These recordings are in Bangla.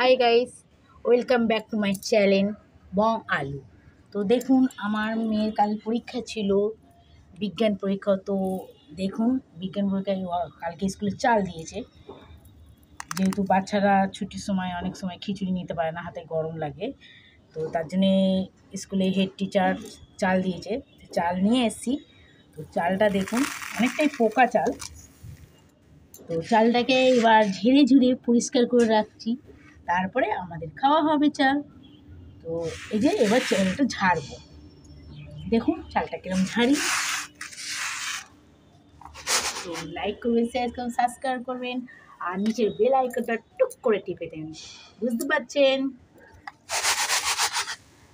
High guys, welcome back to my channel Bong Aloo. তো দেখুন, আমার মেয়ের কাল পরীক্ষা ছিল, বিজ্ঞান পরীক্ষা। তো দেখুন, বিজ্ঞান পরীক্ষায় কালকে স্কুলে চাল দিয়েছে। যেহেতু বাচ্চারা ছুটির সময় অনেক সময় খিচুড়ি নিতে পারে না, হাতে গরম লাগে, তো তার জন্যে স্কুলে হেড টিচার চাল দিয়েছে। চাল নিয়ে এসেছি। তো চালটা দেখুন, অনেকটাই পোকা চাল। তো চালটাকে এবার ঝেড়ে ঝুড়ে পরিষ্কার করে রাখছি, তারপরে আমাদের খাওয়া হবে চাল। তো এই যে এবার চালটা ঝাড়বো, দেখুন চালটা কিরকম ঝাড়ি। তো লাইক করবেন, শেয়ার করবেন, সাবস্ক্রাইব করবেন, আর নিচের বেল আইকনটা টুক করে টিপে দেন। বুঝতে পারছেন?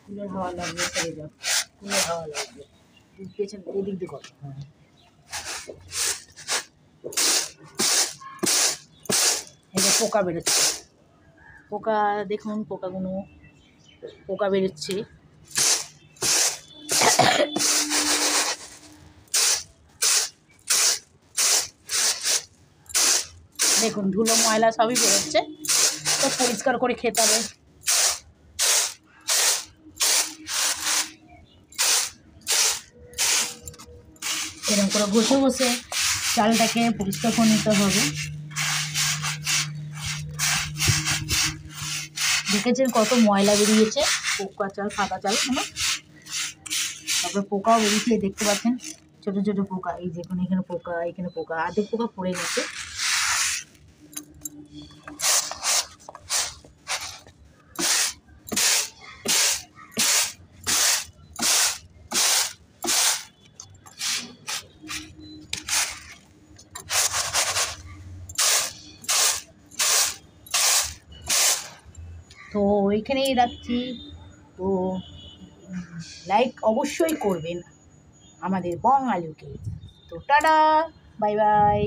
কুলের হাওয়া লাগবে, চলে যাও, কুলের হাওয়া লাগবে। পেছন এদিক দিয়ে কথা, হ্যাঁ। এই যে পোকা বেরোচ্ছে, পোকা দেখুন, পোকা বেরোচ্ছে। দেখুন, ধুলো ময়লা সবই বেরোচ্ছে, তো পরিষ্কার করে খেতে হবে। এরকম করে ঘষে ঘষে চালটাকে পরিষ্কার করে নিতে হবে। দেখেছেন কত ময়লা বেরিয়েছে, পোকা চাল, ফাঁকা চাল, তারপরে পোকাও বেরিয়েছে, দেখতে পাচ্ছেন ছোটো ছোটো পোকা। এই দেখুন, এখানে পোকা, এখানে পোকা, আর্ধেক পোকা পড়ে গেছে। তো ওইখানেই রাখছি। তো লাইক অবশ্যই করবেন আমাদের বং আলুকে। তো টাটা, বাই বাই।